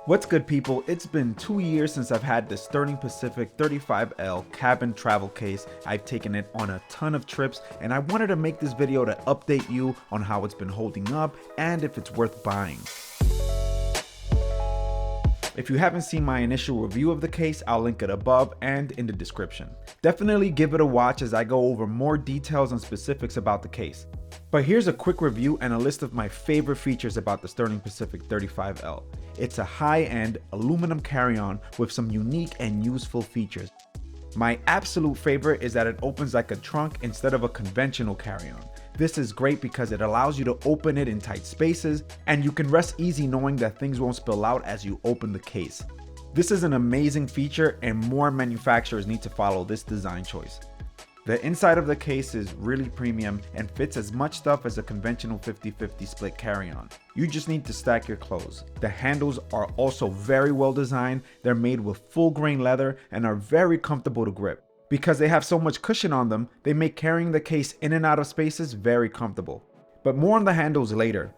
What's good, people? It's been 2 years since I've had the Sterling Pacific 35L cabin travel case. I've taken it on a ton of trips, and I wanted to make this video to update you on how it's been holding up and if it's worth buying. If you haven't seen my initial review of the case, I'll link it above and in the description. Definitely give it a watch as I go over more details and specifics about the case. But here's a quick review and a list of my favorite features about the Sterling Pacific 35L. It's a high-end aluminum carry-on with some unique and useful features. My absolute favorite is that it opens like a trunk instead of a conventional carry-on. This is great because it allows you to open it in tight spaces, and you can rest easy knowing that things won't spill out as you open the case. This is an amazing feature, and more manufacturers need to follow this design choice. The inside of the case is really premium and fits as much stuff as a conventional 50-50 split carry-on. You just need to stack your clothes. The handles are also very well designed. They're made with full grain leather and are very comfortable to grip. Because they have so much cushion on them, they make carrying the case in and out of spaces very comfortable. But more on the handles later.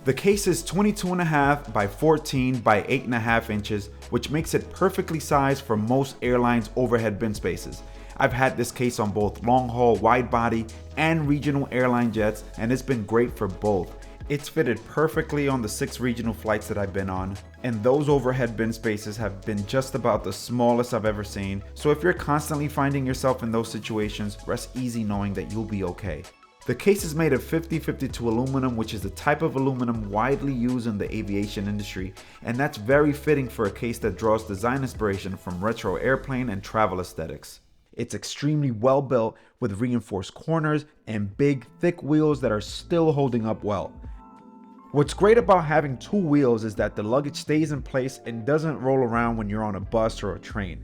The case is 22.5 by 14 by 8.5 inches, which makes it perfectly sized for most airlines' overhead bin spaces. I've had this case on both long-haul wide body and regional airline jets, and it's been great for both. It's fitted perfectly on the 6 regional flights that I've been on, and those overhead bin spaces have been just about the smallest I've ever seen. So if you're constantly finding yourself in those situations, rest easy knowing that you'll be okay. The case is made of 50-52 aluminum, which is the type of aluminum widely used in the aviation industry, and that's very fitting for a case that draws design inspiration from retro airplane and travel aesthetics. It's extremely well built with reinforced corners and big, thick wheels that are still holding up well. What's great about having 2 wheels is that the luggage stays in place and doesn't roll around when you're on a bus or a train.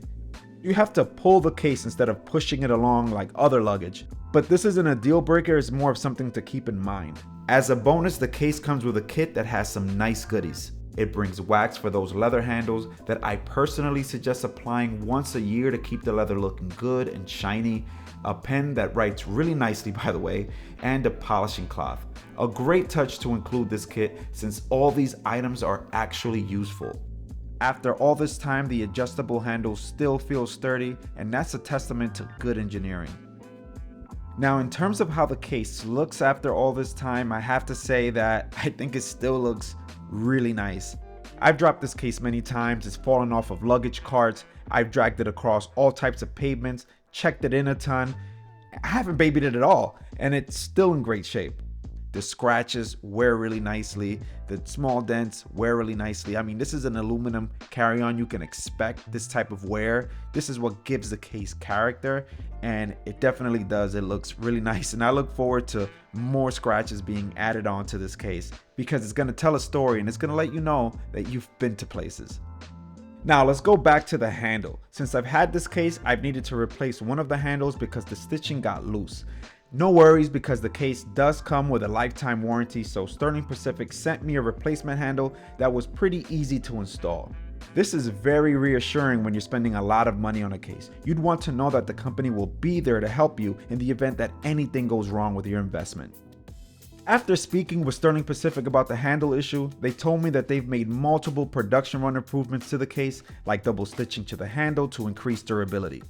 You have to pull the case instead of pushing it along like other luggage. But this isn't a deal breaker, it's more of something to keep in mind. As a bonus, the case comes with a kit that has some nice goodies. It brings wax for those leather handles that I personally suggest applying once a year to keep the leather looking good and shiny, a pen that writes really nicely by the way, and a polishing cloth. A great touch to include this kit since all these items are actually useful. After all this time, the adjustable handle still feels sturdy, and that's a testament to good engineering. Now, in terms of how the case looks after all this time, I have to say that I think it still looks really nice. I've dropped this case many times, it's fallen off of luggage carts, I've dragged it across all types of pavements, checked it in a ton. I haven't babied it at all, and it's still in great shape. The scratches wear really nicely, the small dents wear really nicely. I mean, this is an aluminum carry-on, you can expect this type of wear. This is what gives the case character, and it definitely does. It looks really nice, and I look forward to more scratches being added onto this case because it's gonna tell a story and it's gonna let you know that you've been to places. Now let's go back to the handle. Since I've had this case, I've needed to replace one of the handles because the stitching got loose. No worries because the case does come with a lifetime warranty, so Sterling Pacific sent me a replacement handle that was pretty easy to install. This is very reassuring when you're spending a lot of money on a case. You'd want to know that the company will be there to help you in the event that anything goes wrong with your investment. After speaking with Sterling Pacific about the handle issue, they told me that they've made multiple production run improvements to the case, like double stitching to the handle to increase durability.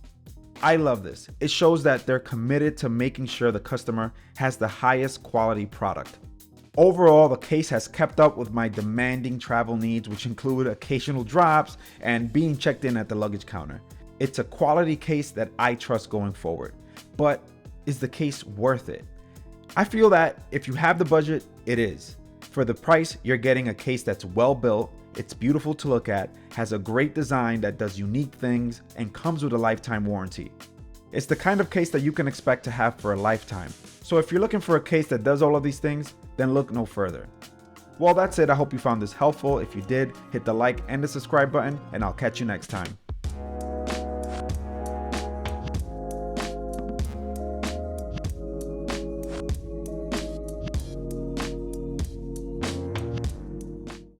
I love this. It shows that they're committed to making sure the customer has the highest quality product. Overall, the case has kept up with my demanding travel needs, which include occasional drops and being checked in at the luggage counter. It's a quality case that I trust going forward. But is the case worth it? I feel that if you have the budget, it is. For the price, you're getting a case that's well built, it's beautiful to look at, has a great design that does unique things, and comes with a lifetime warranty. It's the kind of case that you can expect to have for a lifetime. So if you're looking for a case that does all of these things, then look no further. Well, that's it. I hope you found this helpful. If you did, hit the like and the subscribe button, and I'll catch you next time.